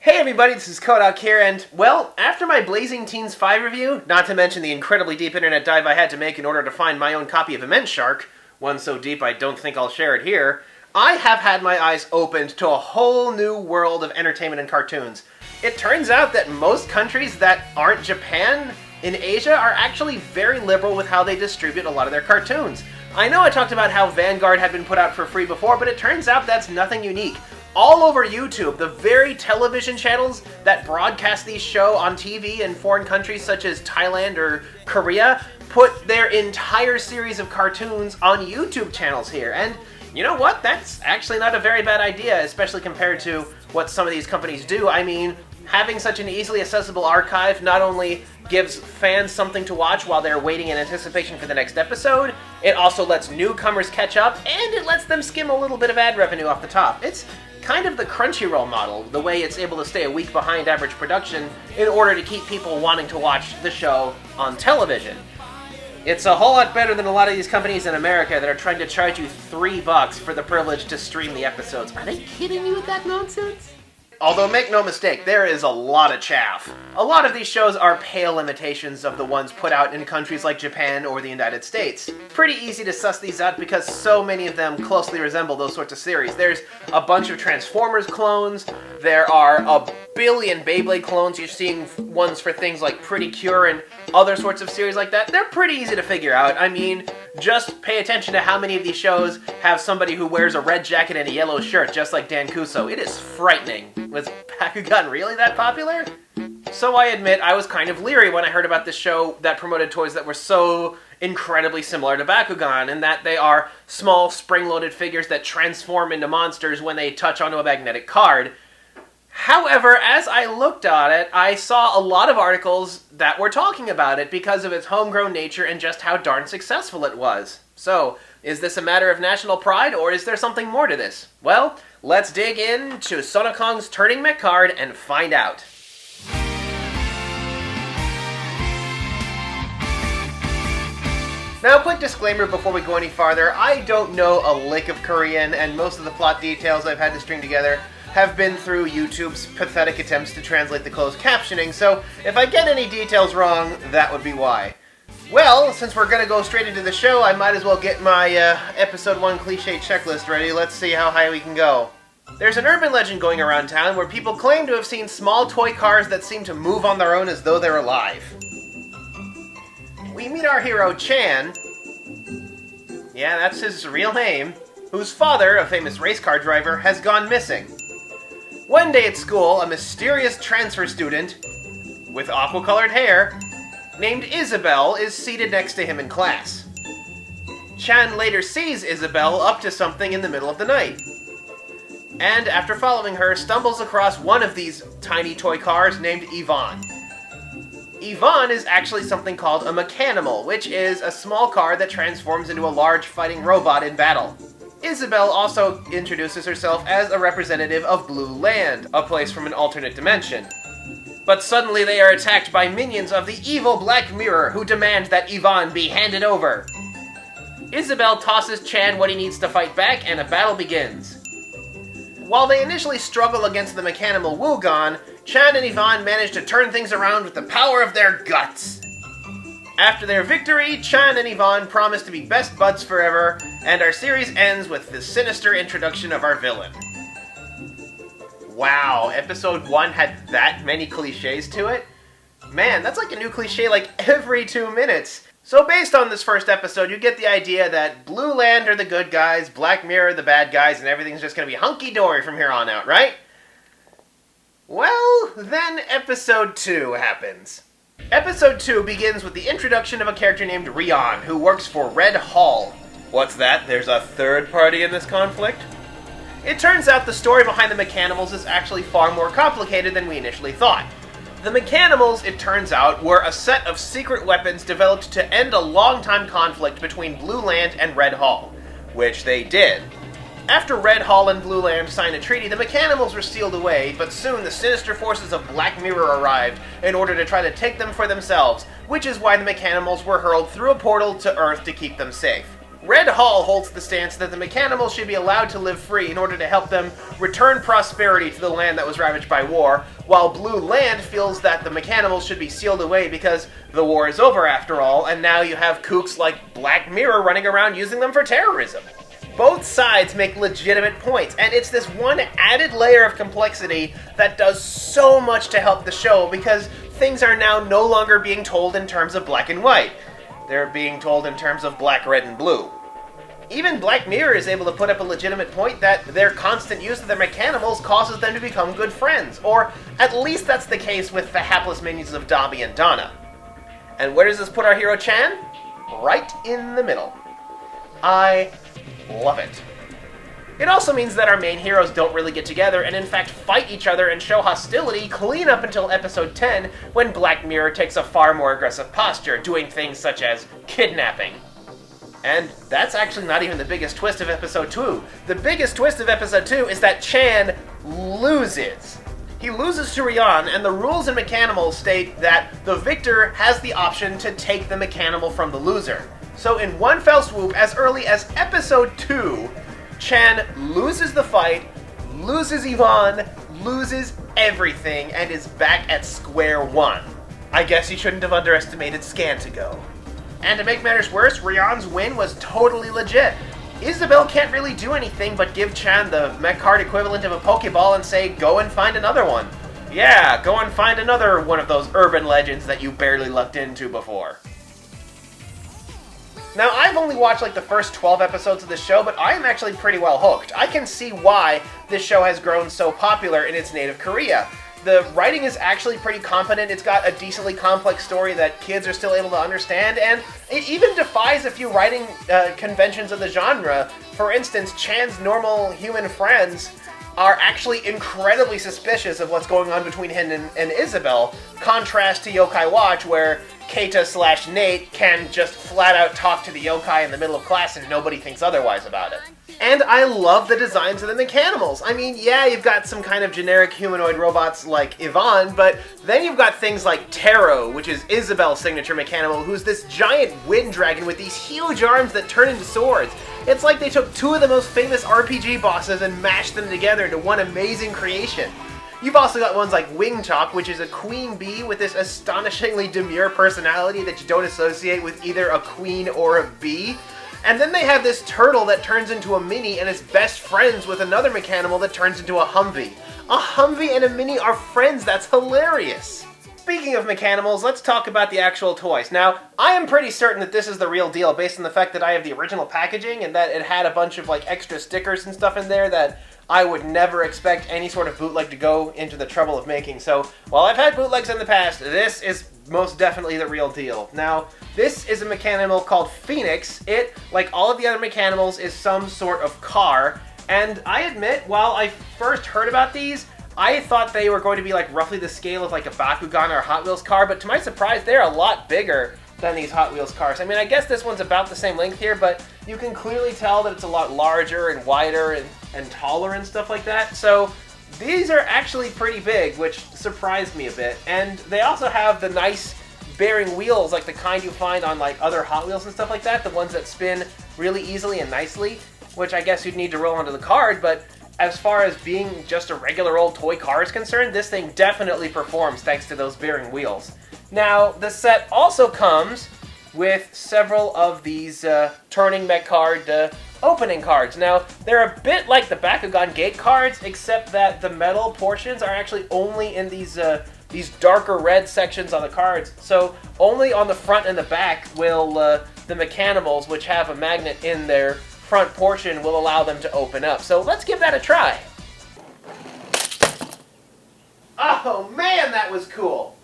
Hey everybody, this is Kohdok here, and, well, after my Blazing Teens 5 review, not to mention the incredibly deep internet dive I had to make in order to find my own copy of Immense Shark, one so deep I don't think I'll share it here, I have had my eyes opened to a whole new world of entertainment and cartoons. It turns out that most countries that aren't Japan in Asia are actually very liberal with how they distribute a lot of their cartoons. I know I talked about how Vanguard had been put out for free before, but it turns out that's nothing unique. All over YouTube, the very television channels that broadcast these shows on TV in foreign countries such as Thailand or Korea put their entire series of cartoons on YouTube channels here. And you know what? That's actually not a very bad idea, especially compared to what some of these companies do. I mean, having such an easily accessible archive not only gives fans something to watch while they're waiting in anticipation for the next episode, it also lets newcomers catch up, and it lets them skim a little bit of ad revenue off the top. It's kind of the Crunchyroll model, the way it's able to stay a week behind average production in order to keep people wanting to watch the show on television. It's a whole lot better than a lot of these companies in America that are trying to charge you $3 for the privilege to stream the episodes. Are they kidding you with that nonsense? Although, make no mistake, there is a lot of chaff. A lot of these shows are pale imitations of the ones put out in countries like Japan or the United States. Pretty easy to suss these out because so many of them closely resemble those sorts of series. There's a bunch of Transformers clones, there are a billion Beyblade clones, you're seeing ones for things like Pretty Cure and other sorts of series like that. They're pretty easy to figure out. I mean, just pay attention to how many of these shows have somebody who wears a red jacket and a yellow shirt, just like Dan Kuso. It is frightening. Was Bakugan really that popular? So I admit I was kind of leery when I heard about this show that promoted toys that were so incredibly similar to Bakugan, in that they are small, spring-loaded figures that transform into monsters when they touch onto a magnetic card. However, as I looked at it, I saw a lot of articles that were talking about it because of its homegrown nature and just how darn successful it was. So, is this a matter of national pride, or is there something more to this? Well, let's dig into Sonokong's Turning Mecard and find out. Now, a quick disclaimer before we go any farther. I don't know a lick of Korean, and most of the plot details I've had to string together have been through YouTube's pathetic attempts to translate the closed captioning, so if I get any details wrong, that would be why. Well, since we're gonna go straight into the show, I might as well get my episode 1 cliche checklist ready. Let's see how high we can go. There's an urban legend going around town where people claim to have seen small toy cars that seem to move on their own as though they're alive. We meet our hero, Chan. Yeah, that's his real name. Whose father, a famous race car driver, has gone missing. One day at school, a mysterious transfer student with aqua-colored hair named Isabel is seated next to him in class. Chan later sees Isabel up to something in the middle of the night, and after following her, stumbles across one of these tiny toy cars named Ivan. Ivan is actually something called a mechanimal, which is a small car that transforms into a large fighting robot in battle. Isabel also introduces herself as a representative of Blue Land, a place from an alternate dimension. But suddenly they are attacked by minions of the evil Black Mirror, who demand that Ivan be handed over. Isabel tosses Chan what he needs to fight back, and a battle begins. While they initially struggle against the mechanimal Wugon, Chan and Ivan manage to turn things around with the power of their guts. After their victory, Chan and Ivan promise to be best buds forever, and our series ends with the sinister introduction of our villain. Wow, episode 1 had that many cliches to it? Man, that's like a new cliche like every 2 minutes. So based on this first episode, you get the idea that Blue Land are the good guys, Black Mirror are the bad guys, and everything's just gonna be hunky-dory from here on out, right? Well, then episode 2 happens. Episode 2 begins with the introduction of a character named Rion, who works for Red Hall. What's that? There's a third party in this conflict? It turns out the story behind the Mechanimals is actually far more complicated than we initially thought. The Mechanimals, it turns out, were a set of secret weapons developed to end a long-time conflict between Blue Land and Red Hall, which they did. After Red Hall and Blue Land signed a treaty, the Mechanimals were sealed away, but soon the sinister forces of Black Mirror arrived in order to try to take them for themselves, which is why the Mechanimals were hurled through a portal to Earth to keep them safe. Red Hall holds the stance that the Mecanimals should be allowed to live free in order to help them return prosperity to the land that was ravaged by war, while Blue Land feels that the Mecanimals should be sealed away because the war is over after all, and now you have kooks like Black Mirror running around using them for terrorism. Both sides make legitimate points, and it's this one added layer of complexity that does so much to help the show because things are now no longer being told in terms of black and white. They're being told in terms of black, red, and blue. Even Black Mirror is able to put up a legitimate point that their constant use of their Mecanimals causes them to become good friends, or at least that's the case with the hapless minions of Dobby and Donna. And where does this put our hero Chan? Right in the middle. I love it. It also means that our main heroes don't really get together and in fact fight each other and show hostility clean up until episode 10 when Black Mirror takes a far more aggressive posture, doing things such as kidnapping. And that's actually not even the biggest twist of episode 2. The biggest twist of episode 2 is that Chan loses. He loses to Rian, and the rules in Mecanimals state that the victor has the option to take the Mecanimal from the loser. So in one fell swoop, as early as episode 2, Chan loses the fight, loses Yvonne, loses everything, and is back at square one. I guess you shouldn't have underestimated Scantigo. And to make matters worse, Rian's win was totally legit. Isabelle can't really do anything but give Chan the Mecard equivalent of a Pokeball and say, go and find another one. Yeah, go and find another one of those urban legends that you barely lucked into before. Now, I've only watched like the first 12 episodes of this show, but I am actually pretty well hooked. I can see why this show has grown so popular in its native Korea. The writing is actually pretty competent. It's got a decently complex story that kids are still able to understand, and it even defies a few writing conventions of the genre. For instance, Chan's normal human friends are actually incredibly suspicious of what's going on between him and Isabelle, contrast to Yokai Watch, where Keita/Nate can just flat out talk to the yokai in the middle of class and nobody thinks otherwise about it. And I love the designs of the Mecanimals. I mean, yeah, you've got some kind of generic humanoid robots like Yvonne, but then you've got things like Taro, which is Isabelle's signature Mecanimal, who's this giant wind dragon with these huge arms that turn into swords. It's like they took two of the most famous RPG bosses and mashed them together into one amazing creation. You've also got ones like Wingchop, which is a queen bee with this astonishingly demure personality that you don't associate with either a queen or a bee. And then they have this turtle that turns into a mini and is best friends with another Mecanimal that turns into a Humvee. A Humvee and a mini are friends, that's hilarious! Speaking of Mecanimals, let's talk about the actual toys. Now, I am pretty certain that this is the real deal based on the fact that I have the original packaging and that it had a bunch of like extra stickers and stuff in there that I would never expect any sort of bootleg to go into the trouble of making. So, while I've had bootlegs in the past, this is most definitely the real deal. Now, this is a Mecanimal called Phoenix. It, like all of the other Mecanimals, is some sort of car. And I admit, while I first heard about these, I thought they were going to be like roughly the scale of like a Bakugan or a Hot Wheels car, but to my surprise, they're a lot bigger than these Hot Wheels cars. I mean, I guess this one's about the same length here, but you can clearly tell that it's a lot larger and wider and taller and stuff like that. So these are actually pretty big, which surprised me a bit. And they also have the nice bearing wheels, like the kind you find on like other Hot Wheels and stuff like that, the ones that spin really easily and nicely, which I guess you'd need to roll onto the card, but as far as being just a regular old toy car is concerned, this thing definitely performs thanks to those bearing wheels. Now, the set also comes with several of these turning Mecard opening cards. Now, they're a bit like the Bakugan gate cards, except that the metal portions are actually only in these darker red sections on the cards. So, only on the front and the back will the Mecanimals, which have a magnet in their front portion, will allow them to open up. So let's give that a try. Oh man, that was cool!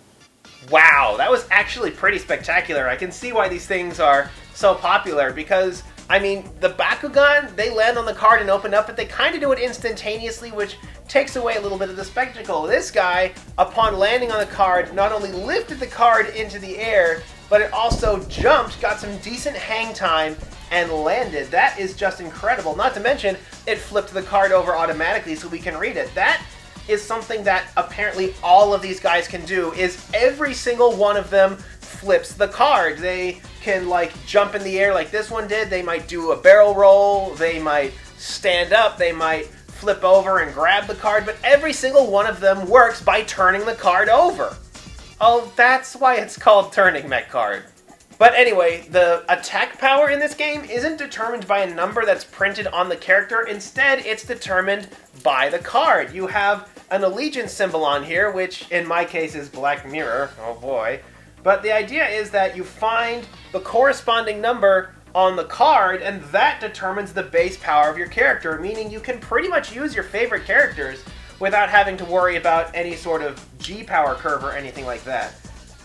Wow, that was actually pretty spectacular. I can see why these things are so popular because, I mean, the Bakugan, they land on the card and open up, but they kind of do it instantaneously, which takes away a little bit of the spectacle. This guy, upon landing on the card, not only lifted the card into the air, but it also jumped, got some decent hang time, and landed. That is just incredible. Not to mention, it flipped the card over automatically so we can read it. That is something that apparently all of these guys can do, is every single one of them flips the card. They can like jump in the air like this one did. They might do a barrel roll. They might stand up. They might flip over and grab the card. But every single one of them works by turning the card over. Oh, that's why it's called turning Mecard. But anyway, the attack power in this game isn't determined by a number that's printed on the character. Instead, it's determined by the card. You have an allegiance symbol on here, which in my case is Black Mirror. Oh boy. But the idea is that you find the corresponding number on the card, and that determines the base power of your character, meaning you can pretty much use your favorite characters without having to worry about any sort of G-power curve or anything like that.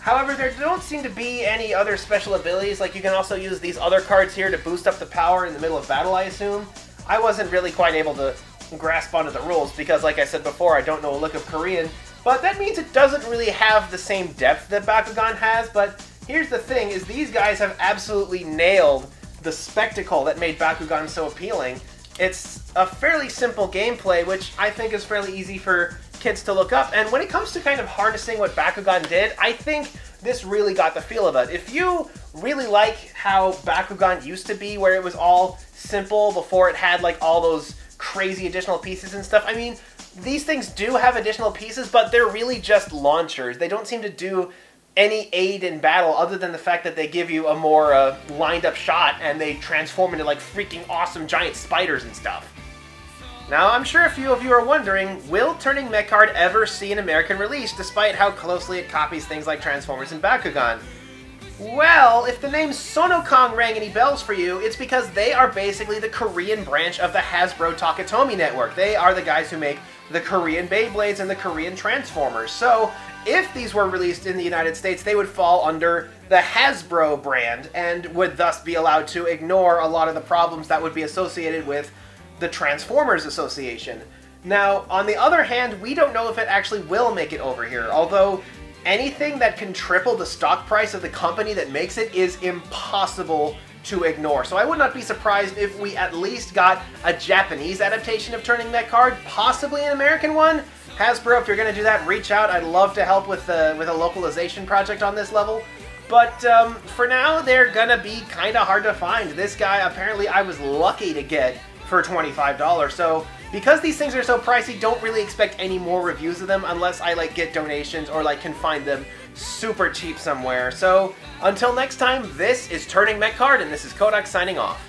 However, there don't seem to be any other special abilities. Like, you can also use these other cards here to boost up the power in the middle of battle, I assume. I wasn't really quite able to grasp onto the rules because, like I said before, I don't know a lick of Korean. But that means it doesn't really have the same depth that Bakugan has. But here's the thing, is these guys have absolutely nailed the spectacle that made Bakugan so appealing. It's a fairly simple gameplay, which I think is fairly easy for kids to look up, and when it comes to kind of harnessing what Bakugan did, I think this really got the feel of it. If you really like how Bakugan used to be, where it was all simple before it had like all those crazy additional pieces and stuff, I mean, these things do have additional pieces, but they're really just launchers. They don't seem to do any aid in battle other than the fact that they give you a more lined up shot and they transform into like freaking awesome giant spiders and stuff. Now, I'm sure a few of you are wondering, will Turning Mecard ever see an American release, despite how closely it copies things like Transformers and Bakugan? Well, if the name Sonokong rang any bells for you, it's because they are basically the Korean branch of the Hasbro Takatomi network. They are the guys who make the Korean Beyblades and the Korean Transformers. So, if these were released in the United States, they would fall under the Hasbro brand, and would thus be allowed to ignore a lot of the problems that would be associated with the Transformers Association. Now, on the other hand, we don't know if it actually will make it over here, although anything that can triple the stock price of the company that makes it is impossible to ignore. So I would not be surprised if we at least got a Japanese adaptation of Turning Mecard, possibly an American one. Hasbro, if you're going to do that, reach out. I'd love to help with a localization project on this level. But for now, they're going to be kind of hard to find. This guy, apparently, I was lucky to get for $25. So because these things are so pricey, don't really expect any more reviews of them unless I like get donations or like can find them super cheap somewhere. So until next time, this is Turning Mecard, and this is Kohdok signing off.